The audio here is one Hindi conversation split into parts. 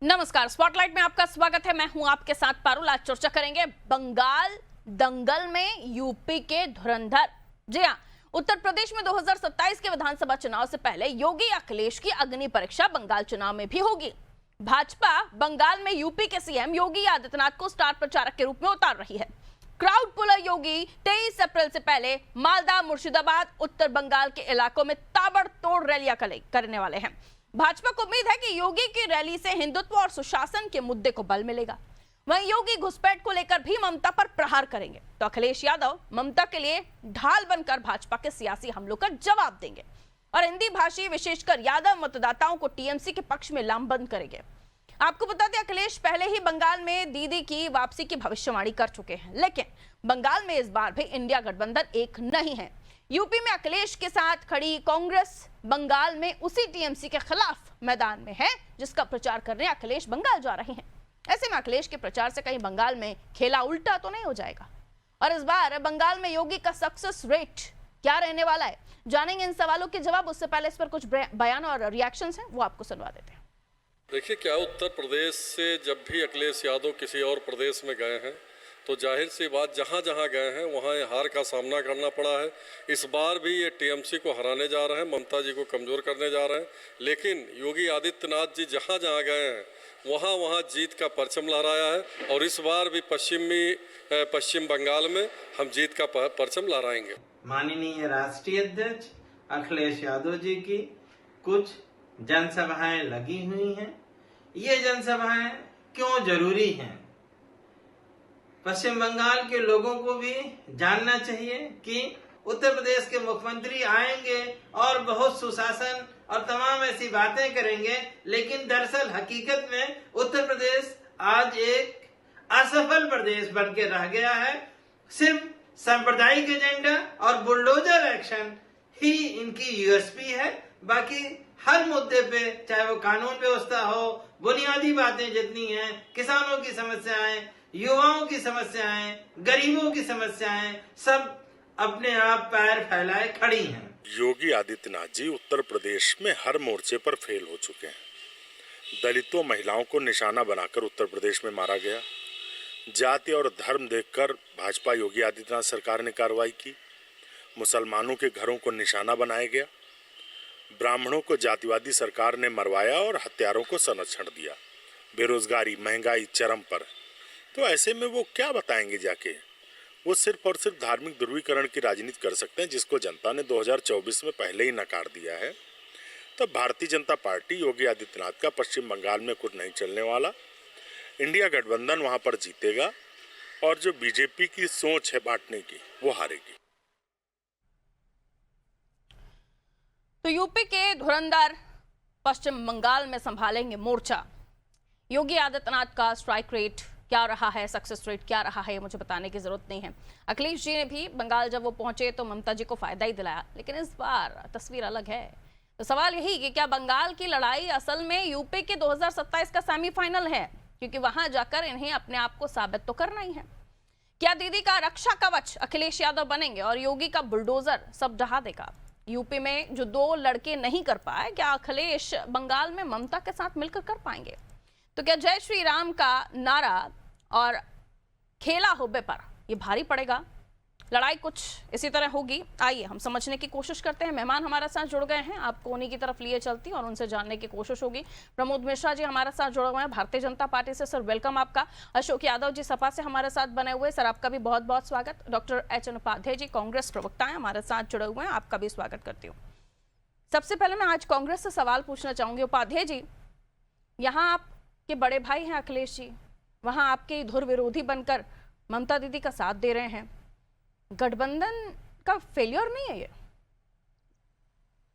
नमस्कार, स्पॉटलाइट में आपका स्वागत है। मैं हूं आपके साथ पारुल। आज चर्चा करेंगे बंगाल दंगल में यूपी के धुरंधर। जी हां, उत्तर प्रदेश में 2027 के विधानसभा चुनाव से पहले योगी अखिलेश की अग्नि परीक्षा बंगाल चुनाव में भी होगी। भाजपा बंगाल में यूपी के सीएम योगी आदित्यनाथ को स्टार प्रचारक के रूप में उतार रही है। क्राउड पुलर योगी 23 अप्रैल से पहले मालदा, मुर्शिदाबाद, उत्तर बंगाल के इलाकों में ताबड़तोड़ रैलियां करने वाले हैं। भाजपा को उम्मीद है कि योगी की रैली से हिंदुत्व और सुशासन के मुद्दे को बल मिलेगा। वहीं योगी घुसपैठ को लेकर भी ममता पर प्रहार करेंगे, तो अखिलेश यादव ममता के लिए ढाल बनकर भाजपा के सियासी हमलों का जवाब देंगे और हिंदी भाषी विशेषकर यादव मतदाताओं को टीएमसी के पक्ष में लामबंद करेंगे। आपको बता दें, अखिलेश पहले ही बंगाल में दीदी की वापसी की भविष्यवाणी कर चुके हैं, लेकिन बंगाल में इस बार भी इंडिया गठबंधन एक नहीं है। यूपी में अखिलेश के साथ खड़ी कांग्रेस बंगाल में उसी टीएमसी के खिलाफ मैदान में है, जिसका प्रचार करने अखिलेश बंगाल जा रहे हैं। ऐसे में अखिलेश के प्रचार से कहीं बंगाल में खेला उल्टा तो नहीं हो जाएगा। और इस बार बंगाल में योगी का सक्सेस रेट क्या रहने वाला है, जानेंगे इन सवालों के जवाब। उससे पहले इस पर कुछ बयान और रिएक्शंस हैं, वो आपको सुनवा देते हैं। देखिए, क्या उत्तर प्रदेश से जब भी अखिलेश यादव किसी और प्रदेश में गए हैं तो जाहिर सी बात जहाँ जहाँ गए हैं वहाँ हार का सामना करना पड़ा है। इस बार भी ये टीएमसी को हराने जा रहे हैं, ममता जी को कमज़ोर करने जा रहे हैं। लेकिन योगी आदित्यनाथ जी जहाँ जहाँ गए हैं वहाँ वहाँ जीत का परचम लहराया है और इस बार भी पश्चिम बंगाल में हम जीत का परचम लहराएंगे। माननीय राष्ट्रीय अध्यक्ष अखिलेश यादव जी की कुछ जनसभाएं लगी हुई हैं। ये जनसभाएं क्यों जरूरी हैं? पश्चिम बंगाल के लोगों को भी जानना चाहिए कि उत्तर प्रदेश के मुख्यमंत्री आएंगे और बहुत सुशासन और तमाम ऐसी बातें करेंगे, लेकिन दरअसल हकीकत में उत्तर प्रदेश आज एक असफल प्रदेश बन के रह गया है। सिर्फ सांप्रदायिक एजेंडा और बुलडोजर एक्शन ही इनकी यूएसपी है। बाकी हर मुद्दे पे, चाहे वो कानून व्यवस्था हो, बुनियादी बातें जितनी हैं, किसानों की समस्याएं, युवाओं की समस्याएं, गरीबों की समस्याएं, सब अपने आप पैर फैलाए खड़ी हैं। योगी आदित्यनाथ जी उत्तर प्रदेश में हर मोर्चे पर फेल हो चुके हैं। दलितों, महिलाओं को निशाना बनाकर उत्तर प्रदेश में मारा गया। जाति और धर्म देखकर भाजपा योगी आदित्यनाथ सरकार ने कार्रवाई की। मुसलमानों के घरों को निशाना बनाया गया। ब्राह्मणों को जातिवादी सरकार ने मरवाया और हत्यारों को संरक्षण दिया। बेरोजगारी, महंगाई चरम पर। तो ऐसे में वो क्या बताएंगे जाके? वो सिर्फ और सिर्फ धार्मिक ध्रुवीकरण की राजनीति कर सकते हैं, जिसको जनता ने 2024 में पहले ही नकार दिया है। तो भारतीय जनता पार्टी योगी आदित्यनाथ का पश्चिम बंगाल में कुछ नहीं चलने वाला। इंडिया गठबंधन वहां पर जीतेगा और जो बीजेपी की सोच है बांटने की, वो हारेगी। तो यूपी के धुरंधर पश्चिम बंगाल में संभालेंगे मोर्चा। योगी आदित्यनाथ का स्ट्राइक रेट क्या रहा है, सक्सेस रेट क्या रहा है, ये मुझे बताने की जरूरत नहीं है। अखिलेश जी ने भी बंगाल जब वो पहुंचे तो ममता जी को फायदा ही दिलाया, लेकिन इस बार तस्वीर अलग है। तो सवाल यही कि क्या बंगाल की लड़ाई असल में यूपी के 2027 का सेमीफाइनल है, क्योंकि वहां जाकर इन्हें अपने आप को साबित तो करना ही है। क्या दीदी का रक्षा कवच अखिलेश यादव बनेंगे और योगी का बुलडोजर सब ढहा देगा? यूपी में जो दो लड़के नहीं कर पाए, क्या अखिलेश बंगाल में ममता के साथ मिलकर कर पाएंगे? तो क्या जय श्री राम का नारा और खेला होबे पर ये भारी पड़ेगा? लड़ाई कुछ इसी तरह होगी। आइए हम समझने की कोशिश करते हैं। मेहमान हमारे साथ जुड़ गए हैं, आपको उन्हीं की तरफ लिए चलती और उनसे जानने की कोशिश होगी। प्रमोद मिश्रा जी हमारे साथ जुड़े हुए हैं भारतीय जनता पार्टी से। सर वेलकम आपका। अशोक यादव जी सपा से हमारे साथ बने हुए, सर आपका भी बहुत बहुत स्वागत। Doctor H N Upadhyay ji Congress प्रवक्ता हैं, हमारे साथ जुड़े हुए हैं, आपका भी स्वागत करती हूँ। सबसे पहले मैं आज कांग्रेस से सवाल पूछना चाहूंगी। उपाध्याय जी, यहाँ आपके बड़े भाई हैं अखिलेश जी, वहां आपके धुर विरोधी बनकर ममता दीदी का साथ दे रहे हैं। गठबंधन का फेलियर नहीं है ये?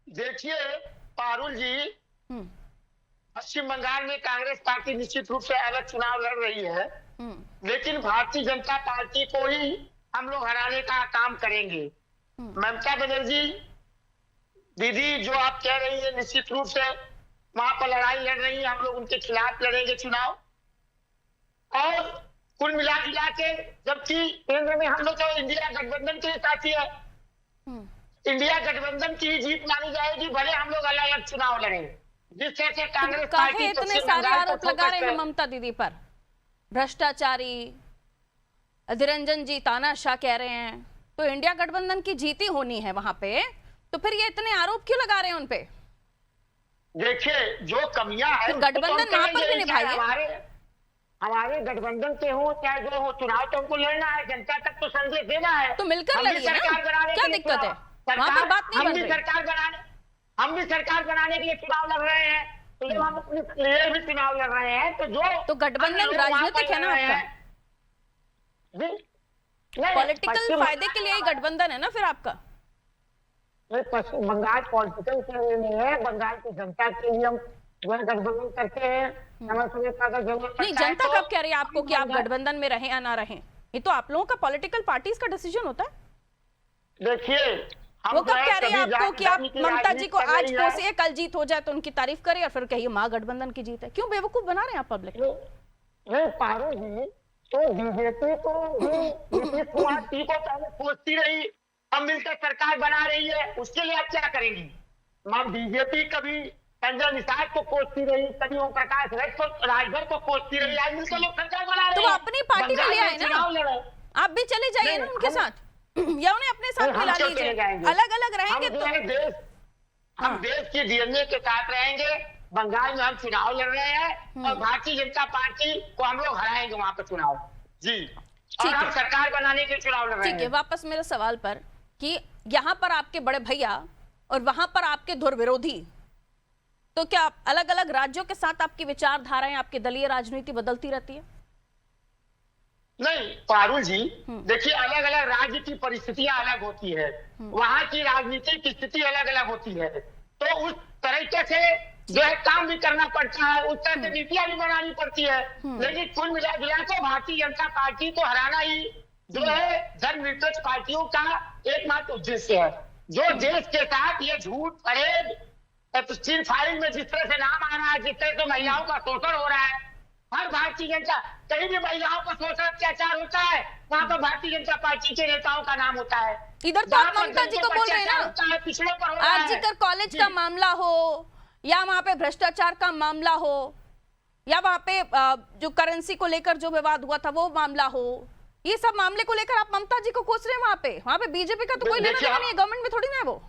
देखिए पारुल जी, पश्चिम बंगाल में कांग्रेस पार्टी निश्चित रूप से अलग चुनाव लड़ रही है, लेकिन भारतीय जनता पार्टी को ही हम लोग हराने का काम करेंगे। ममता बनर्जी दीदी जो आप कह रही है, निश्चित रूप से वहां पर लड़ाई लड़ रही है, हम लोग उनके खिलाफ लड़ेंगे चुनाव। और कुल मिला के जबकि केंद्र में हम लोग तो इंडिया गठबंधन के साथी है, इंडिया गठबंधन की जीत मानी जाएगी, भले हम लोग अलग अलग चुनाव लड़ेंगे। जिस तरह से कांग्रेस काहे पार्टी इतने पश्चिम सारे बंगाल को आरोप लगा रहे हैं फोकस ममता दीदी पर? भ्रष्टाचारी, निरंजन जी तानाशाह कह रहे हैं, तो इंडिया गठबंधन की जीत ही होनी है वहां पे, तो फिर ये इतने आरोप क्यों लगा रहे हैं उनपे? देखिए जो कमियां हैं तो गठबंधन उसको वहां पर भी करेंगे। निभाइए। हमारे गठबंधन के हो चाहे जो हो, चुनाव तो हमको लड़ना है, जनता तक तो संदेश देना है। तो मिलकर हम भी लड़िए ना, सरकार बनाने क्या के लिए दिक्कत है? चुनाव- वहां पर बात नहीं हम बन भी रही। हम भी सरकार बनाने के लिए चुनाव लड़ रहे हैं, तो जब हम अपने लिए भी चुनाव लड़ रहे हैं तो जो तो गठबंधन अन्य लोग वहां पर राजनीतिक है ना लड़ रहे आपका? हैं। जी, नहीं, पॉलिटिकल पश्चिम फायदे के लिए ही गठबंधन है ना फिर आपका? नहीं, पश्चिम बंगाल पॉलिटिकल के लिए नहीं है, बंगाल की जनता के लिए हम जो है गठबंधन करते हैं। समय समय पर अगर जरूरत नहीं, पड़ता है जनता तो कब कह रही है आपको कि आप गठबंधन में रहें या ना रहें? ये तो आप लोगों का पॉलिटिकल पार्टीज का डिसीजन होता है। देखिए हम वो जो कब कह रही है कभी आपको कि आप राजनीति की ममता जी को राजनीति कर आज रही है। कोसिए, कल जीत हो जाए तो उनकी तारीफ करिए और फिर कहिए महागठबंधन की जीत है? क्यों बेवकूफ बना रहे हैं आप पब्लिक? नहीं पारुल जी, तो बीजेपी को नीतीश कुमार जी को पहले सोचती रही, हम मिलकर सरकार बना रही है, उसके लिए आप क्या करेंगी? बीजेपी कभी संजय निषाद को कोसती रही, कभी ओम प्रकाश राजभर को कोसती रही, आज मिलकर लोग सरकार बना रहे तो हैं। वो अपनी पार्टी में ले आए ना। चुनाव लड़े। आप भी चले जाइए ना नहीं, उनके हम- साथ, या उन्हें अपने साथ हम मिला क्यों लीजिए, चले जाएंगे? अलग अलग रहेंगे हम तो। जो है देश हम देश के डीएनए के साथ रहेंगे। बंगाल में हम चुनाव लड़ रहे हैं और भारतीय जनता पार्टी को हम लोग हराएंगे वहां पर चुनाव। जी, और ठीक हम है। सरकार बनाने के चुनाव लड़ रहे ठीक है, हैं। वापस मेरे सवाल पर कि यहाँ पर आपके बड़े भैया और वहां पर आपके धुर विरोधी, तो क्या अलग अलग राज्यों के साथ आपकी विचारधाराएं, आपकी दलीय राजनीति बदलती रहती है? नहीं पारुल जी, देखिए अलग अलग राज्य की परिस्थितियां अलग होती है, वहां की राजनीतिक स्थिति अलग अलग होती है, तो उस तरीके से जो है काम भी करना पड़ता है, उस तरह से नीतियां भी बनानी पड़ती है। लेकिन कुल मिला के भारतीय जनता पार्टी को हराना ही जो है धर्मनिरपेक्ष पार्टियों का एकमात्र उद्देश्य है। जो देश के साथ ये झूठ फरेब स्टील फाइल में जिस तरह से नाम आ रहा है, जिस तरह से महिलाओं का शोषण हो रहा है, हर भारतीय जनता कहीं भी महिलाओं का शोषण अत्याचार होता है वहां पर भारतीय जनता पार्टी के नेताओं का नाम होता है। इधर तो आप ममता जी को बोल रहे हैं ना, पिछड़ों पर हो रहा है। आरजीकर कॉलेज का मामला हो या वहां पे भ्रष्टाचार का मामला हो या वहां पे जो करेंसी को लेकर जो विवाद हुआ था वो मामला हो, ये सब मामले को लेकर आप ममता जी को कोस रहे हैं। वहां पे बीजेपी का तो कोई लेना देना नहीं है, गवर्नमेंट में थोड़ी ना है वो।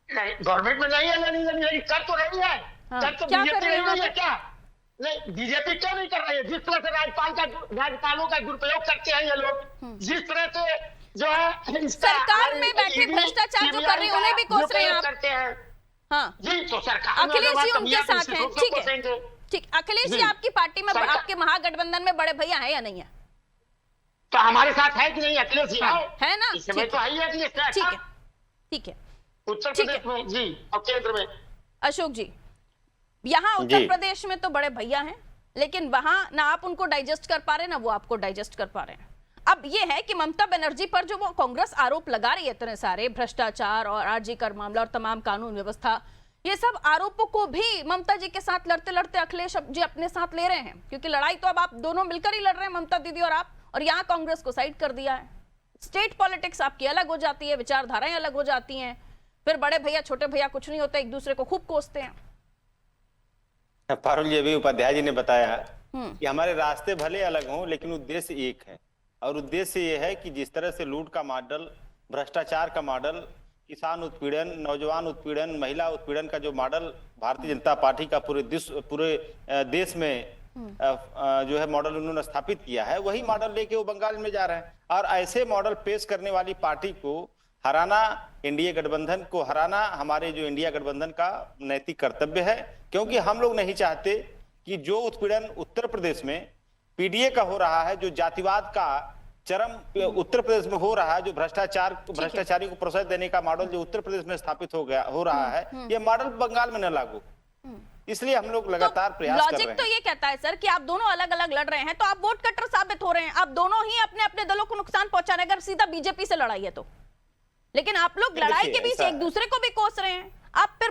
नहीं गवर्नमेंट में नहीं है, नहीं कर तो रही है। हाँ, कर तो क्या कर बीजेपी रही है रही है वहाँ क्या? नहीं बीजेपी क्यों नहीं कर रही है? जिस तरह से राज्यपालों का दुरुपयोग करते हैं ये लोग, जिस तरह से जो है सरकार में बैठे भ्रष्टाचार जो कर रहे हैं उन्हें भी कोस रहे हैं आप। करते हैं। हाँ, जी, तो सरकार अखिलेश जी उनके साथ हैं, ठीक है, है। ठीक। अखिलेश जी जी। आपकी पार्टी में, सरकार- आपके महागठबंधन में बड़े भैया है या नहीं है? तो हमारे साथ है कि नहीं अखिलेश जी? है ना? इस समय ठीक तो है ही अखिलेश जी। ठीक है, ठीक है। उत्तर ठीक प्रदेश में जी और केंद्र में। अशोक जी, यहाँ उत्तर प्रदेश में तो बड़े भैया हैं, लेकिन वहां ना आप उनको डाइजेस्ट कर पा रहे ना वो आपको डाइजेस्ट कर पा रहे हैं। अब ये है कि ममता बनर्जी पर जो वो कांग्रेस आरोप लगा रही है, इतने सारे भ्रष्टाचार और आरजीकर मामला और तमाम कानून व्यवस्था, ये सब आरोपों को भी ममता जी के साथ लड़ते लड़ते अखिलेश जी अपने साथ ले रहे हैं, क्योंकि लड़ाई तो अब आप दोनों मिलकर ही लड़ रहे हैं, ममता दीदी और आप, और यहाँ कांग्रेस को साइड कर दिया है। स्टेट पॉलिटिक्स आपकी अलग हो जाती है, विचारधाराएं अलग हो जाती हैं, फिर बड़े भैया छोटे भैया कुछ नहीं होता, एक दूसरे को खूब कोसते हैं। पारुल जी, अभी उपाध्याय जी ने बताया कि हमारे रास्ते भले अलग हों लेकिन उद्देश्य एक है, और उद्देश्य ये है कि जिस तरह से लूट का मॉडल, भ्रष्टाचार का मॉडल, किसान उत्पीड़न, नौजवान उत्पीड़न, महिला उत्पीड़न का जो मॉडल भारतीय जनता पार्टी का पूरे देश में जो है मॉडल उन्होंने स्थापित किया है, वही मॉडल लेके वो बंगाल में जा रहे हैं। और ऐसे मॉडल पेश करने वाली पार्टी को हराना, एनडीए गठबंधन को हराना हमारे जो इंडिया गठबंधन का नैतिक कर्तव्य है, क्योंकि हम लोग नहीं चाहते कि जो उत्पीड़न उत्तर प्रदेश में पीडीए का हो रहा है, जो जातिवाद का चरम उत्तर प्रदेश में हो रहा है, जो भ्रष्टाचारी को प्रोत्साहन देने का मॉडल जो उत्तर प्रदेश में स्थापित हो रहा है, ये मॉडल बंगाल में न लागू। इसलिए हम लोग लगातार प्रयास कर रहे हैं। लॉजिक तो ये कहता है सर कि आप दोनों अलग अलग लड़ रहे हैं तो आप वोट कटर साबित हो रहे हैं, आप दोनों ही अपने अपने दलों को नुकसान पहुंचाने, अगर सीधा बीजेपी से लड़ाई है तो। लेकिन आप लोग लड़ाई के बीच एक दूसरे को भी कोस रहे हैं। आप फिर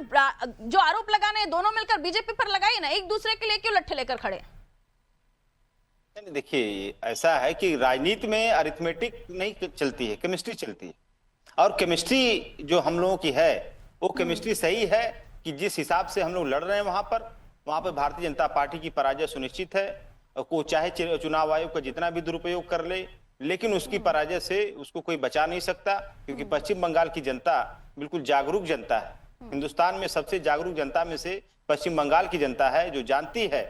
जो आरोप लगाने हैं दोनों मिलकर बीजेपी पर लगाइए ना, एक दूसरे के लिए क्यों लट्ठे लेकर खड़े? देखिए, ऐसा है कि राजनीति में अरिथमेटिक नहीं चलती है, केमिस्ट्री चलती है। और केमिस्ट्री जो हम लोगों की है वो केमिस्ट्री सही है कि जिस हिसाब से हम लोग लड़ रहे हैं वहां पर भारतीय जनता पार्टी की पराजय सुनिश्चित है। को चाहे चुनाव आयोग का जितना भी दुरुपयोग कर ले, लेकिन उसकी पराजय से उसको कोई बचा नहीं सकता, क्योंकि पश्चिम बंगाल की जनता बिल्कुल जागरूक जनता है। हिंदुस्तान में सबसे जागरूक जनता में से पश्चिम बंगाल की जनता है, जो जानती है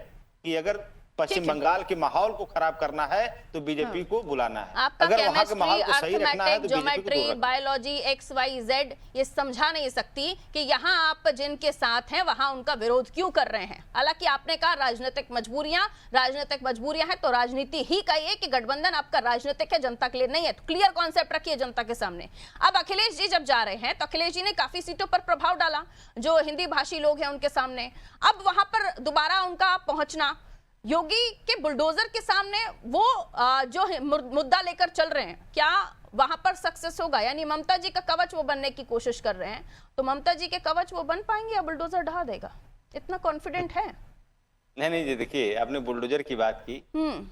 कि अगर पश्चिम बंगाल के माहौल को खराब करना है तो बीजेपी को बुलाना है। आपका अगर वहां के माहौल को सही रखना है तो ज्योमेट्री, बायोलॉजी, XYZ ये समझा नहीं सकती कि यहाँ आप जिनके साथ हैं वहां उनका विरोध क्यों कर रहे हैं। हालांकि आपने कहा राजनीतिक मजबूरियां हैं, तो राजनीति ही कहिए कि गठबंधन आपका राजनीतिक है, जनता के लिए नहीं है। तो क्लियर कॉन्सेप्ट रखिए जनता के सामने। अब अखिलेश जी जब जा रहे हैं तो अखिलेश जी ने काफी सीटों पर प्रभाव डाला जो हिंदी भाषी लोग हैं उनके सामने। अब वहां पर दोबारा उनका पहुंचना, योगी के बुलडोजर के सामने वो जो मुद्दा लेकर चल रहे हैं, क्या वहां पर सक्सेस होगा? यानी ममता जी का कवच वो बनने की कोशिश कर रहे हैं, तो ममता जी के कवच वो बन पाएंगे या बुलडोजर ढहा देगा? इतना कॉन्फिडेंट है? नहीं जी, देखिए आपने बुलडोजर की बात की,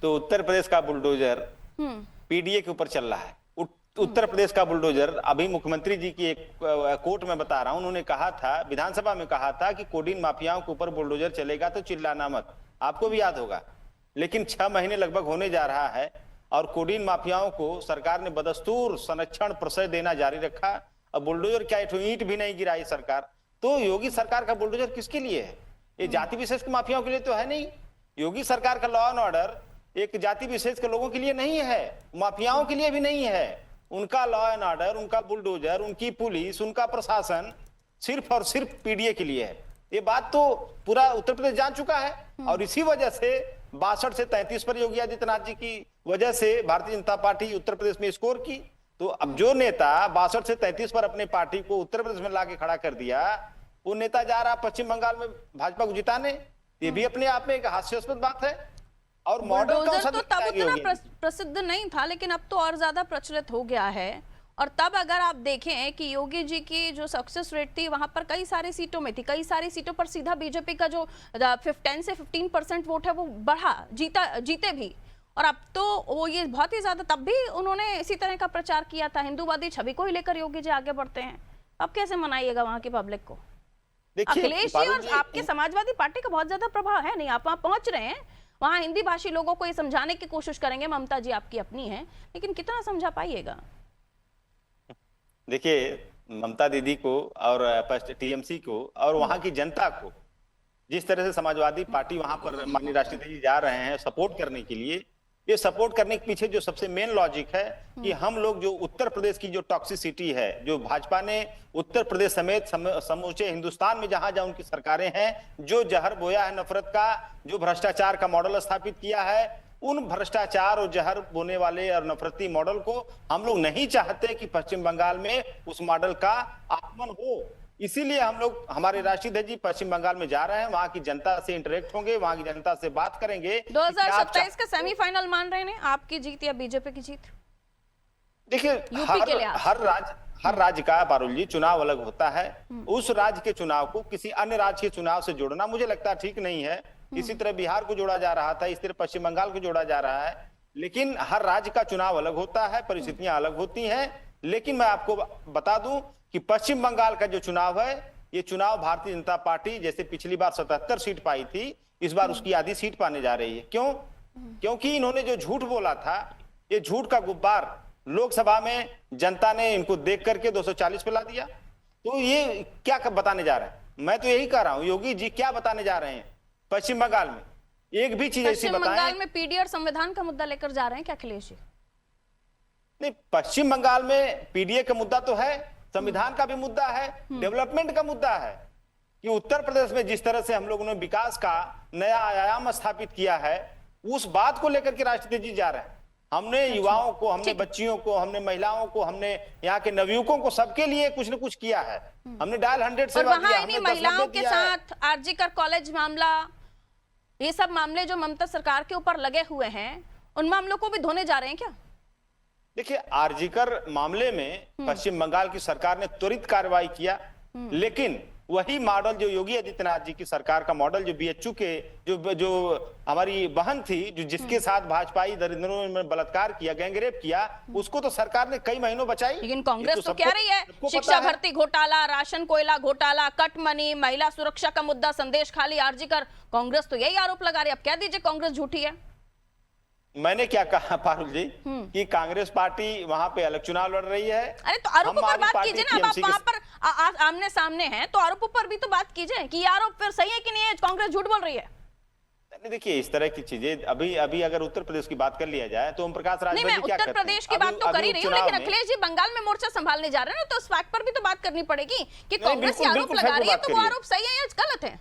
तो उत्तर प्रदेश का बुलडोजर पीडीए के ऊपर चल रहा है। उत्तर प्रदेश का बुलडोजर, अभी मुख्यमंत्री जी की एक कोर्ट में बता रहा हूं, उन्होंने कहा था, विधानसभा में कहा था कि कोडीन माफियाओं के ऊपर बुलडोजर चलेगा तो चिल्लाना मत। आपको भी याद होगा। लेकिन 6 महीने लगभग होने जा रहा है और कोडीन माफियाओं को सरकार ने बदस्तूर संरक्षण प्रश्रय देना जारी रखा। अब बुलडोजर क्या ईंट भी नहीं गिराई सरकार। तो योगी सरकार का बुलडोजर किसके लिए है? ये जाति विशेष के माफियाओं के लिए तो है नहीं। योगी सरकार का लॉ एंड ऑर्डर एक जाति विशेष के लोगों के लिए नहीं है, माफियाओं के लिए भी नहीं है। उनका लॉ एंड ऑर्डर, उनका बुलडोजर, उनकी पुलिस, उनका प्रशासन सिर्फ और सिर्फ पीडीए के लिए है। ये बात तो पूरा उत्तर प्रदेश जान चुका है। और इसी वजह से 62 से 33 पर योगी आदित्यनाथ जी की वजह से भारतीय जनता पार्टी उत्तर प्रदेश में स्कोर की। तो अब जो नेता 62 से 33 पर अपने पार्टी को उत्तर प्रदेश में लाके खड़ा कर दिया, वो नेता जा रहा पश्चिम बंगाल में भाजपा को जिताने। ये भी अपने आप में एक हास्यास्पद बात है। और मॉडल तो तब उतना प्रसिद्ध नहीं था, लेकिन अब तो और ज्यादा प्रचलित हो गया है। और तब अगर आप देखें कि योगी जी की जो सक्सेस रेट थी वहां पर कई सारी सीटों में थी, कई सारी सीटों पर सीधा बीजेपी का जो 10 से 15% वोट है वो बढ़ा, जीते भी। और अब तो वो ये बहुत ही ज्यादा, तब भी उन्होंने इसी तरह का प्रचार किया था, हिंदूवादी छवि को ही लेकर योगी जी आगे बढ़ते हैं। अब कैसे मनाइएगा वहां की पब्लिक को? अखिलेश जी और आपके समाजवादी पार्टी का बहुत ज्यादा प्रभाव है नहीं, आप वहां पहुंच रहे हैं, वहां हिंदी भाषी लोगों को ये समझाने की कोशिश करेंगे ममता जी आपकी अपनी है, लेकिन कितना समझा पाइएगा? देखिए, ममता दीदी को और टीएमसी को और वहां की जनता को जिस तरह से समाजवादी पार्टी वहां पर माननीय राष्ट्रपति जी जा रहे हैं सपोर्ट करने के लिए, ये सपोर्ट करने के पीछे जो सबसे मेन लॉजिक है कि हम लोग जो उत्तर प्रदेश की जो टॉक्सिसिटी है, जो भाजपा ने उत्तर प्रदेश समेत समूचे हिंदुस्तान में जहां जहां उनकी सरकारें हैं, जो जहर बोया है नफरत का, जो भ्रष्टाचार का मॉडल स्थापित किया है, उन भ्रष्टाचार और जहर बोने वाले और नफरती मॉडल को हम लोग नहीं चाहते कि पश्चिम बंगाल में उस मॉडल का आगमन हो। इसीलिए हम लोग, हमारे राष्ट्रीय जी पश्चिम बंगाल में जा रहे हैं, वहां की जनता से इंटरेक्ट होंगे, वहां की जनता से बात करेंगे। 2027 का सेमीफाइनल मान रहे हैं आपकी जीत या बीजेपी की जीत? देखिए, हर राज्य का पारुल जी चुनाव अलग होता है। उस राज्य के चुनाव को किसी अन्य राज्य के चुनाव से जोड़ना मुझे लगता है ठीक नहीं है। इसी तरह बिहार को जोड़ा जा रहा था, इस तरह पश्चिम बंगाल को जोड़ा जा रहा है। लेकिन हर राज्य का चुनाव अलग होता है, परिस्थितियां अलग होती हैं। लेकिन मैं आपको बता दूं कि पश्चिम बंगाल का जो चुनाव है, ये चुनाव भारतीय जनता पार्टी जैसे पिछली बार 77 सीट पाई थी, इस बार उसकी आधी सीट पाने जा रही है। क्यों? क्योंकि इन्होंने जो झूठ बोला था, ये झूठ का गुब्बार लोकसभा में जनता ने इनको देख करके 240 पे ला दिया। तो ये क्या बताने जा रहे हैं? मैं तो यही कह रहा हूं, योगी जी क्या बताने जा रहे हैं पश्चिम बंगाल में? एक भी चीज ऐसी बताएं। पश्चिम बंगाल में पीडी और संविधान का मुद्दा लेकर जा रहे हैं क्या अखिलेश जी? नहीं, पश्चिम बंगाल में पीडीए का मुद्दा तो है, संविधान का भी मुद्दा है, डेवलपमेंट का मुद्दा है कि उत्तर प्रदेश में जिस तरह से हम लोगों ने विकास का नया आयाम स्थापित किया है, उस बात को लेकर के राष्ट्रपति जी जा रहे हैं। हमने युवाओं को, हमने बच्चियों को, हमने महिलाओं को, हमने यहाँ के नवयुवकों को, सबके लिए कुछ न कुछ किया है। हमने डायल 100 से महिलाओं के साथ आरजीकर कॉलेज मामला, ये सब मामले जो ममता सरकार के ऊपर लगे हुए हैं, उन मामलों को भी धोने जा रहे हैं क्या? देखिए, आरजीकर मामले में पश्चिम बंगाल की सरकार ने त्वरित कार्रवाई किया, लेकिन वही मॉडल जो योगी आदित्यनाथ जी की सरकार का मॉडल, जो बीएचयू के जो हमारी बहन थी, जो जिसके साथ भाजपाई दरिंदरों ने बलात्कार किया, गैंगरेप किया, उसको तो सरकार ने कई महीनों बचाई। लेकिन कांग्रेस तो सबको- कह रही है सबको पता शिक्षा है। भर्ती घोटाला, राशन कोयला घोटाला, कट मनी, महिला सुरक्षा का मुद्दा, संदेश खाली, आरजी कर, कांग्रेस तो यही आरोप लगा रही है। अब कह दीजिए कांग्रेस झूठी है। मैंने क्या कहा पारुल जी कि कांग्रेस पार्टी वहां पे अलग चुनाव लड़ रही है। अरे तो आरोपों पर हमारी बात पार्टी कीजिए ना। अब आप TMC के- वहां पर आमने सामने हैं तो आरोपों पर भी तो बात कीजिए कि ये आरोप फिर सही है कि नहीं है, कांग्रेस झूठ बोल रही है। देखिए इस तरह की चीजें अभी अगर उत्तर प्रदेश की बात कर लिया जाए तो ओम प्रकाश नहीं, राजभर मैं जी क्या उत्तर करते हैं? प्रदेश की बात तो कर ही रही हूँ, लेकिन अखिलेश जी बंगाल में मोर्चा संभालने जा रहे हैं ना, तो उस फैक्ट पर भी तो बात करनी पड़ेगी कि कांग्रेस ये बिल्कुल, आरोप बिल्कुल लगा फैक्ट रही है, पर तो वो बात आरोप सही है या गलत है?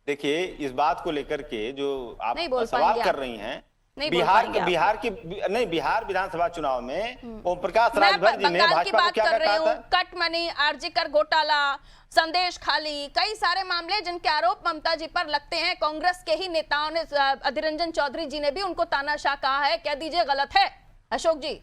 देखिए इस बात को लेकर के जो आप नहीं बोल सवाल पाएंगे कर आप। रही हैं, नहीं बोल बिहार पाएंगे के आप। बिहार विधानसभा चुनाव में ओम प्रकाश मैं राजभर जी ने बंगाल की भाजपा को बात क्या कर रही कहा हूँ, था? कट मनी, आरजी कर घोटाला, संदेश खाली, कई सारे मामले जिनके आरोप ममता जी पर लगते हैं। कांग्रेस के ही नेताओं ने, अधीर रंजन चौधरी जी ने भी उनको तानाशाह कहा है। कह दीजिए गलत है। अशोक जी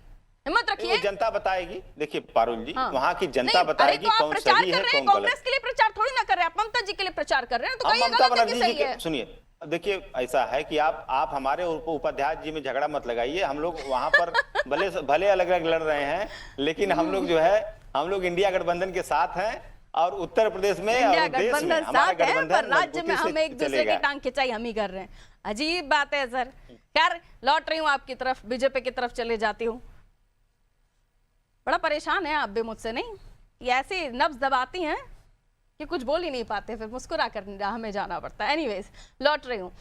हिम्मत रखिए। वो जनता बताएगी। देखिए पारुल जी, हाँ। वहां की जनता नहीं, बताएगी अरे तो आप कौन प्रचार सही कर है रहे हैं, कौन कांग्रेस गलत। के लिए प्रचार थोड़ी ना कर रहे हैं, आप ममता जी के लिए प्रचार कर रहे हैं, तो अब कहिए ममता गलत है कि बनर्जी जी सही है। के सुनिए, देखिए ऐसा है कि आप हमारे उपाध्याय जी में झगड़ा मत लगाइए। हम लोग वहां पर भले अलग अलग लड़ रहे हैं, लेकिन हम लोग जो है, हम लोग इंडिया गठबंधन के साथ हैं और उत्तर प्रदेश में इंडिया और देश में गठबंधन हमारा साथ है, पर गठबंधन राज्य में हम एक दूसरे की टांग खिंचाई हम ही कर रहे हैं। अजीब बात है सर। खैर लौट रही हूँ आपकी तरफ, बीजेपी की तरफ चले जाती हूँ। बड़ा परेशान है आप भी मुझसे, नहीं? ये ऐसी नब्ज दबाती हैं कि कुछ बोल ही नहीं पाते, फिर मुस्कुरा कर हमें जाना पड़ता है। एनीवेज लौट रही हूँ।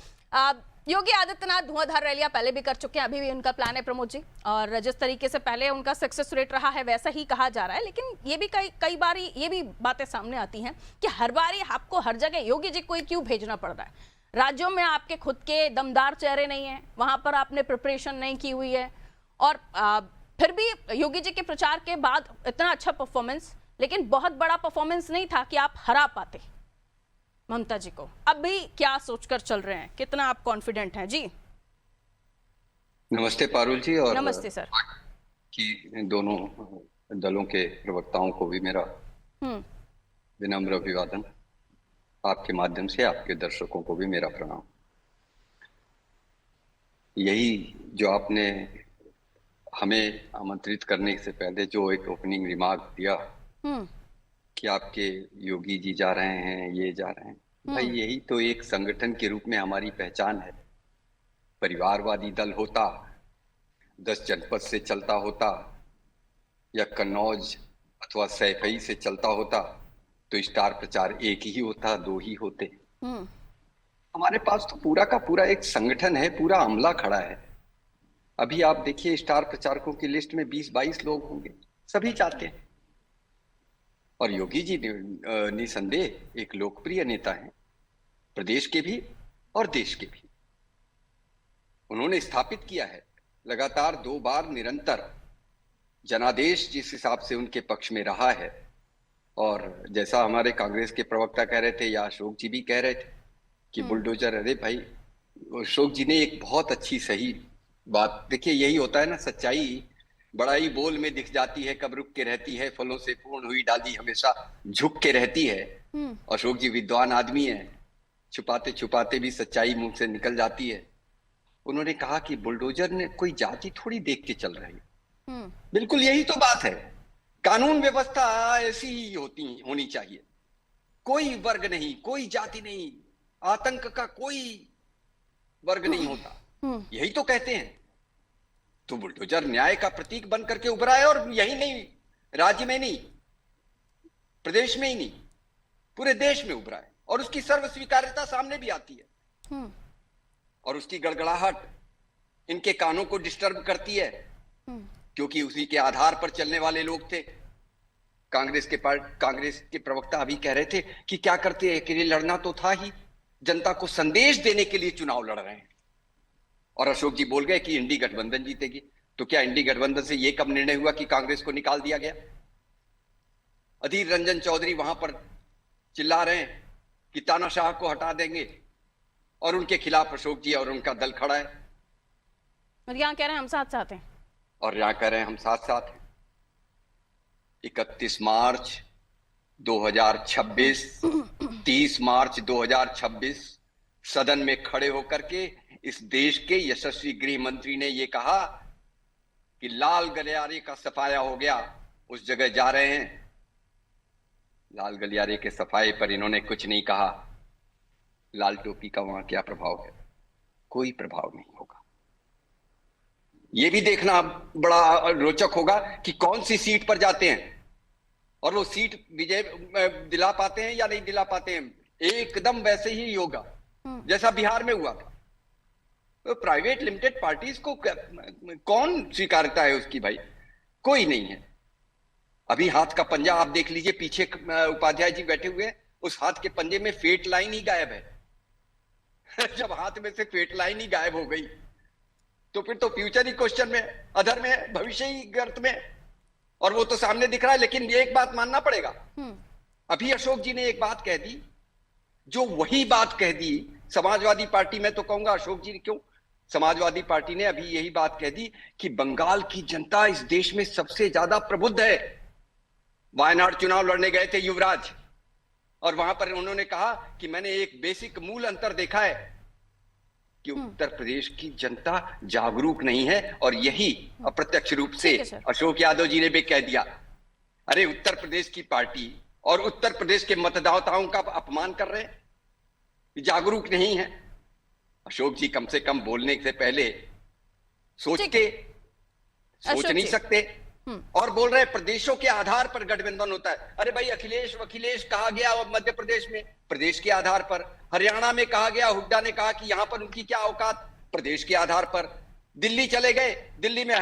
योगी आदित्यनाथ धुआंधार रैलियां पहले भी कर चुके हैं, अभी भी उनका प्लान है प्रमोद जी, और जिस तरीके से पहले उनका सक्सेस रेट रहा है वैसा ही कहा जा रहा है। लेकिन ये भी कई बार ये भी बातें सामने आती हैं कि हर बारी आपको हर जगह योगी जी को ही क्यों भेजना पड़ रहा है। राज्यों में आपके खुद के दमदार चेहरे नहीं है, वहां पर आपने प्रिपरेशन नहीं की हुई है, और फिर भी योगी जी के प्रचार के बाद इतना अच्छा परफॉर्मेंस, लेकिन बहुत बड़ा परफॉर्मेंस नहीं था कि आप हरा पाते ममता जी को। अभी क्या सोचकर चल रहे हैं, कितना आप कॉन्फिडेंट हैं? जी नमस्ते पारुल जी, और नमस्ते सर। कि दोनों दलों के प्रवक्ताओं को भी मेरा विनम्र अभिवादन, आपके माध्यम से आपके दर्शकों को भी मेरा प्रणाम। यही जो आपने हमें आमंत्रित करने से पहले जो एक ओपनिंग रिमार्क दिया कि आपके योगी जी जा रहे हैं, ये जा रहे हैं, भाई यही तो एक संगठन के रूप में हमारी पहचान है। परिवारवादी दल होता, 10 जनपद से चलता होता, या कन्नौज अथवा सैफई से चलता होता, तो स्टार प्रचार एक ही होता, 2 ही होते। हमारे पास तो पूरा का पूरा एक संगठन है, पूरा अमला खड़ा है। अभी आप देखिए स्टार प्रचारकों की लिस्ट में 20-22 लोग होंगे, सभी चाहते हैं। और योगी जी निसंदेह एक लोकप्रिय नेता हैं, प्रदेश के भी और देश के भी। उन्होंने स्थापित किया है लगातार 2 बार निरंतर जनादेश जिस हिसाब से उनके पक्ष में रहा है। और जैसा हमारे कांग्रेस के प्रवक्ता कह रहे थे या अशोक जी भी कह रहे थे कि बुलडोजर, अरे भाई अशोक जी ने एक बहुत अच्छी सही बात, देखिए यही होता है ना, सच्चाई बड़ाई बोल में दिख जाती है, कब रुक के रहती है, फलों से पूर्ण हुई डाली हमेशा झुक के रहती है। अशोक जी विद्वान आदमी है, छुपाते छुपाते भी सच्चाई मुंह से निकल जाती है। उन्होंने कहा कि बुलडोजर ने कोई जाति थोड़ी देख के चल रही है। बिल्कुल यही तो बात है। कानून व्यवस्था ऐसी ही होनी चाहिए, कोई वर्ग नहीं, कोई जाति नहीं, आतंक का कोई वर्ग नहीं होता, यही तो कहते हैं। तो बुलडोजर न्याय का प्रतीक बन करके उभरा है, और यही नहीं, राज्य में नहीं, प्रदेश में ही नहीं, पूरे देश में उभरा है। और उसकी सर्व स्वीकार्यता सामने भी आती है, और उसकी गड़गड़ाहट इनके कानों को डिस्टर्ब करती है, क्योंकि उसी के आधार पर चलने वाले लोग थे। कांग्रेस के प्रवक्ता अभी कह रहे थे कि क्या करते हैं, कि लड़ना तो था ही, जनता को संदेश देने के लिए चुनाव लड़ रहे हैं। और अशोक जी बोल गए कि इंडी गठबंधन जीतेगी। तो क्या इंडी गठबंधन से यह कब निर्णय हुआ कि कांग्रेस को निकाल दिया गया? अधीर रंजन चौधरी वहां पर चिल्ला रहे हैं कि तानाशाह को हटा देंगे, और उनके खिलाफ अशोक जी और उनका दल खड़ा है, और यहाँ कह रहे हैं हम साथ साथ हैं, और यहाँ कह रहे हैं हम साथ साथ हैं। 31 मार्च 2026 30 मार्च 2026 सदन में खड़े होकर के इस देश के यशस्वी गृह मंत्री ने ये कहा कि लाल गलियारे का सफाया हो गया, उस जगह जा रहे हैं। लाल गलियारे के सफाई पर इन्होंने कुछ नहीं कहा। लाल टोपी का वहां क्या प्रभाव है? कोई प्रभाव नहीं होगा। यह भी देखना बड़ा रोचक होगा कि कौन सी सीट पर जाते हैं और वो सीट विजय दिला पाते हैं या नहीं दिला पाते हैं। एकदम वैसे ही होगा जैसा बिहार में हुआ था। तो प्राइवेट लिमिटेड पार्टीज को कौन स्वीकारता है उसकी? भाई कोई नहीं है। अभी हाथ का पंजा आप देख लीजिए, पीछे उपाध्याय जी बैठे हुए हैं, उस हाथ के पंजे में फेट लाइन ही गायब है। जब हाथ में से फेट लाइन ही गायब हो गई तो फिर तो फ्यूचर ही क्वेश्चन में, अधर में, भविष्य ही गर्त में, और वो तो सामने दिख रहा है। लेकिन एक बात मानना पड़ेगा, अभी अशोक जी ने एक बात कह दी, जो वही बात कह दी समाजवादी पार्टी, मैं तो कहूंगा अशोक जी क्यों, समाजवादी पार्टी ने अभी यही बात कह दी कि बंगाल की जनता इस देश में सबसे ज्यादा प्रबुद्ध है। वायनाड चुनाव लड़ने गए थे युवराज, और वहां पर उन्होंने कहा कि मैंने एक बेसिक मूल अंतर देखा है कि उत्तर प्रदेश की जनता जागरूक नहीं है, और यही अप्रत्यक्ष रूप से अशोक यादव जी ने भी कह दिया। अरे उत्तर प्रदेश की पार्टी और उत्तर प्रदेश के मतदाताओं का अपमान कर रहे हैं, जागरूक नहीं है। अशोक जी कम से कम बोलने से पहले सोच नहीं सकते, और बोल रहे प्रदेशों के आधार पर गठबंधन होता है। अरे भाई अखिलेश कहा गया और मध्य प्रदेश में प्रदेश के आधार पर, हरियाणा में कहा गया, हुड्डा ने कहा कि यहां पर उनकी क्या औकात, प्रदेश के आधार पर। दिल्ली चले गए, दिल्ली में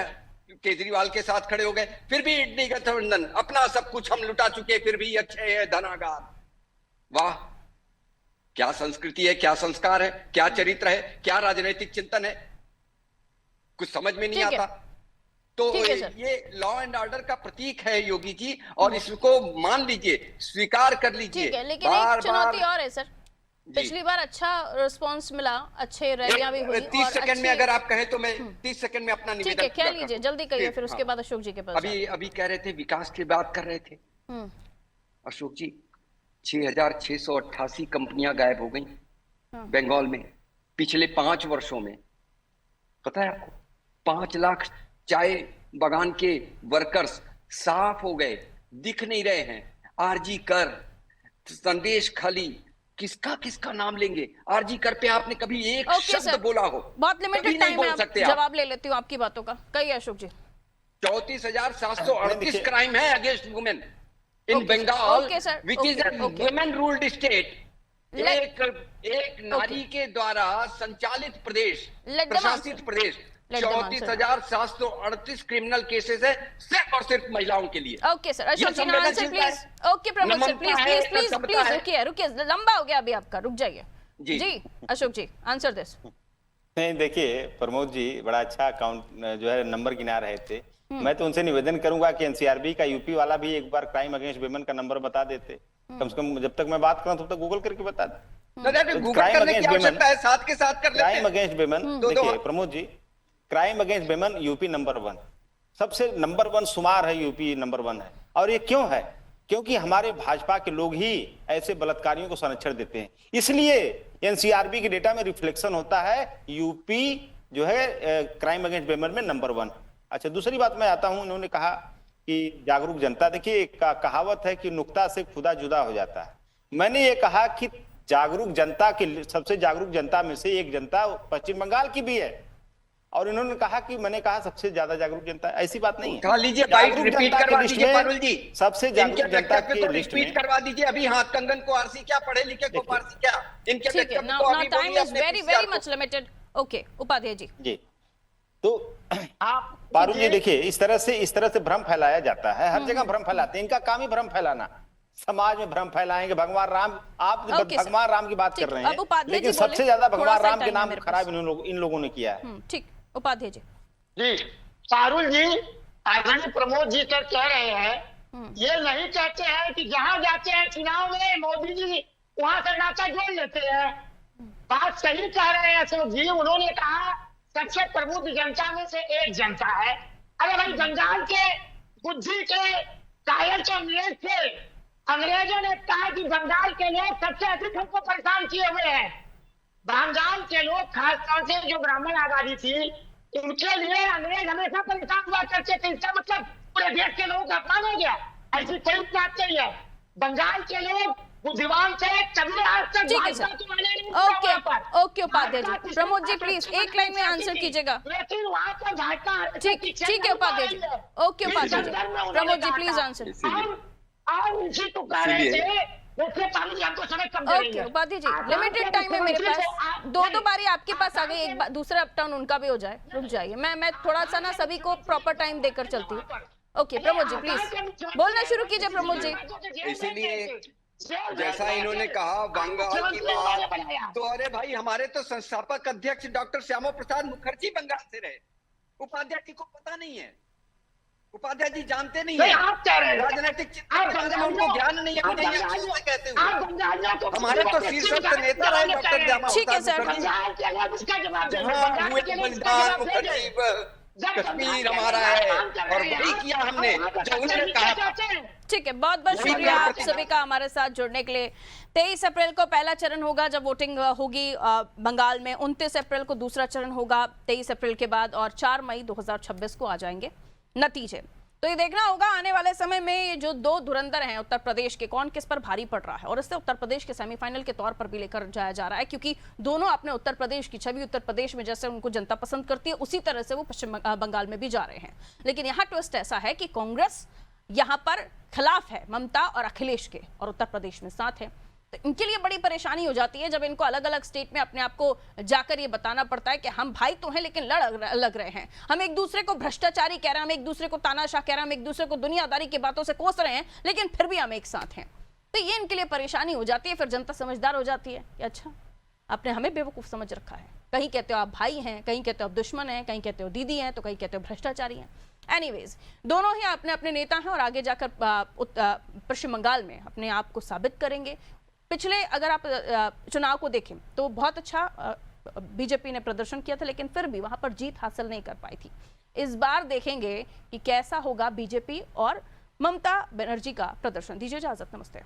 केजरीवाल के साथ खड़े हो गए, फिर भी इंडी गठबंधन, अपना सब कुछ हम लुटा चुके फिर भी अच्छे है धनागार। वाह, क्या संस्कृति है, क्या संस्कार है, क्या चरित्र है, क्या राजनीतिक चिंतन है, कुछ समझ में नहीं आता। तो ये लॉ एंड ऑर्डर का प्रतीक है योगी जी, और इसको मान लीजिए, स्वीकार कर लीजिए। ठीक है, लेकिन एक चुनौती और है सर, पिछली बार अच्छा रिस्पांस मिला, अच्छे रैलियां भी हुई। 30 सेकंड में अगर आप कहें तो मैं 30 सेकंड में अपना निवेदन, ठीक है, कह लीजिए, जल्दी कहिए, फिर उसके बाद अशोक जी के पास। अभी कह रहे थे, विकास की बात कर रहे थे अशोक जी। 6,688 कंपनियां गायब हो गई बंगाल में पिछले 5 वर्षों में। पता है आपको, 5 लाख चाय बागान के वर्कर्स साफ हो गए, दिख नहीं रहे हैं। आरजी कर, संदेश खाली, किसका नाम लेंगे? आरजी कर पे आपने कभी एक शब्द बोला हो? बहुत लिमिटेड टाइम है, जवाब ले लेती हूँ आपकी बातों का। कहिए अशोक जी। 34,738 क्राइम है against women in Bengal, which is a women ruled state. एक नारी के द्वारा संचालित प्रदेश, प्रशासित प्रदेश। 34,738 क्रिमिनल केसेस है सिर्फ और सिर्फ महिलाओं के लिए। Okay sir, Ashok ji answer please. Okay Pramod sir, please रुकिए, लंबा हो गया अभी आपका, रुक जाइए जी। Ashok ji answer this. नहीं, देखिए प्रमोद जी बड़ा अच्छा अकाउंट जो है नंबर गिना रहे थे। मैं तो उनसे निवेदन करूंगा कि एनसीआरबी का यूपी वाला भी एक बार क्राइम अगेंस्ट विमेन का नंबर बता देते। कम से कम जब तक मैं बात कर रहा हूं तब तक गूगल करके बता दे। क्राइम अगेंस्ट विमेन साथ के साथ कर लेते हैं। क्राइम अगेंस्ट विमेन, देखिए Pramod ji, crime against women UP number 1, सबसे नंबर 1 शुमार है, यूपी नंबर 1 है। और ये क्यों है? क्योंकि हमारे भाजपा के लोग ही ऐसे बलात्कारियों को संरक्षण देते हैं, इसलिए एनसीआरबी के डेटा में रिफ्लेक्शन होता है यूपी जो है क्राइम अगेंस्ट विमेन में नंबर 1। अच्छा, दूसरी बात मैं आता हूं, उन्होंने कहा कि जागरूक जनता। देखिए एक कहावत है कि नुक्ता से खुदा जुदा हो जाता है। मैंने ये कहा कि जागरूक जनता के सबसे जागरूक जनता में से एक जनता पश्चिम बंगाल की भी है, और इन्होंने कहा कि मैंने कहा सबसे ज्यादा जागरूक जनता, ऐसी बात नहीं है। लीजिए, रिपीट करवा दीजिए पारुल जी, सबसे जागरूक जनता की लिस्ट में रिपीट करवा दीजिए। अभी हाँ, कंगन को आरसी क्या, पढ़े लिखे को पारसी क्या, इनके time is very much limited. Okay Upadhyay ji. तो पारुल जी देखिए, इस तरह से भ्रम फैलाया जाता है, हर जगह भ्रम फैलाते हैं। इनका काम ही भ्रम फैलाना, समाज में भ्रम फैलाएंगे। भगवान राम, आप भगवान राम की बात कर रहे हैं, लेकिन सबसे ज्यादा भगवान राम के नाम खराब इन लोगों ने किया है। ठीक, उपाध्याय जी। पारुल जी, आदरणीय प्रमोद जी सर कह रहे हैं, ये नहीं कहते हैं कि जहां जाते हैं चुनाव में मोदी जी वहां से नाता जोड़ लेते हैं। बात सही कह रहे हैं अशोक जी। उन्होंने कहा सबसे प्रबुद्ध जनता में से एक जनता है। अरे भाई, बंगाल के बुद्धि के कायर के नेक थे, अंग्रेजों ने कहा कि बंगाल के लोग सबसे अधिक हमको परेशान किए हुए हैं। बंगाल के लोग, खासतौर से जो ब्राह्मण आबादी थी, उनके लिए अंग्रेज हमेशा परेशान हुआ करते थे। इसका मतलब पूरे देश के लोगों का अपमान हो गया, ऐसी कोई बात नहीं है। बंगाल के लोग बुद्धिमान थे, तभी आज तक ठीक है sir. Okay Upadhyay ji. Pramod ji please एक लाइन में आंसर कीजिएगा। लेकिन वहाँ पर भाजपा ठीक है Upadhyay ji. Okay Upadhyay ji. Pramod ji please answer. इसी को कह रहे थे, आपको समय कम दे रही ओके है। उपाध्याय जी, लिमिटेड टाइम है मेरे पास, दो बारी आपके पास आ गई, एक बार दूसरा अप टाउन उनका भी हो जाए। रुक जाइए, मैं थोड़ा सा ना सभी को प्रॉपर टाइम देकर चलती हूँ। ओके प्रमोद जी प्लीज बोलना शुरू कीजिए। प्रमोद जी इसीलिए जैसा इन्होंने कहा बंगाल की बात, तो अरे भाई हमारे तो संस्थापक अध्यक्ष डॉक्टर श्यामा प्रसाद मुखर्जी बंगाल से रहे। उपाध्याय जी को पता नहीं है, उपाध्याय जी जानते नहीं है आप कह रहे हैं राजनीतिक चिंतन में उनको ज्ञान नहीं है। कहते हुए हमारे तो शीर्षस्थ नेता रहे डॉक्टर श्यामा ठीक है सर। कश्मीर हमारा है और वही किया हमने जो उन्होंने कहा था। ठीक है, बहुत बहुत शुक्रिया आप सभी का हमारे साथ जुड़ने के लिए। 23 अप्रैल को पहला चरण होगा जब वोटिंग होगी बंगाल में, 29 अप्रैल को दूसरा चरण होगा 23 अप्रैल के बाद, और 4 मई 2026 को आ जाएंगे नतीजे। तो ये देखना होगा आने वाले समय में ये जो दो धुरंधर हैं उत्तर प्रदेश के, कौन किस पर भारी पड़ रहा है, और इससे उत्तर प्रदेश के सेमीफाइनल के तौर पर भी लेकर जाया जा रहा है, क्योंकि दोनों अपने उत्तर प्रदेश की छवि, उत्तर प्रदेश में जैसे उनको जनता पसंद करती है उसी तरह से वो पश्चिम बंगाल में भी जा रहे हैं। लेकिन यहाँ ट्विस्ट ऐसा है कि कांग्रेस यहाँ पर खिलाफ है ममता और अखिलेश के, और उत्तर प्रदेश में साथ है। तो इनके लिए बड़ी परेशानी हो जाती है जब इनको अलग अलग स्टेट में अपने आप को जाकर ये बताना पड़ता है कि हम भाई तो हैं लेकिन लग रहे हैं, हम एक दूसरे को भ्रष्टाचारी कह रहे हैं, हम एक दूसरे को तानाशाह कह रहे हैं, हम एक दूसरे को दुनियादारी की बातों से कोस रहे हैं, लेकिन फिर भी हम एक साथ हैं। तो ये इनके लिए परेशानी हो जाती है। फिर जनता समझदार हो जाती है कि अच्छा आपने हमें बेवकूफ़ समझ रखा है, कहीं कहते हो आप भाई हैं, कहीं कहते हो आप दुश्मन हैं, कहीं कहते हो दीदी हैं, तो कहीं कहते हो भ्रष्टाचारी हैं। एनीवेज, दोनों ही अपने अपने नेता हैं और आगे जाकर पश्चिम बंगाल में अपने आप को साबित करेंगे। पिछले अगर आप चुनाव को देखें तो बहुत अच्छा बीजेपी ने प्रदर्शन किया था, लेकिन फिर भी वहां पर जीत हासिल नहीं कर पाई थी। इस बार देखेंगे कि कैसा होगा बीजेपी और ममता बनर्जी का प्रदर्शन। दीजिए इजाजत, नमस्ते।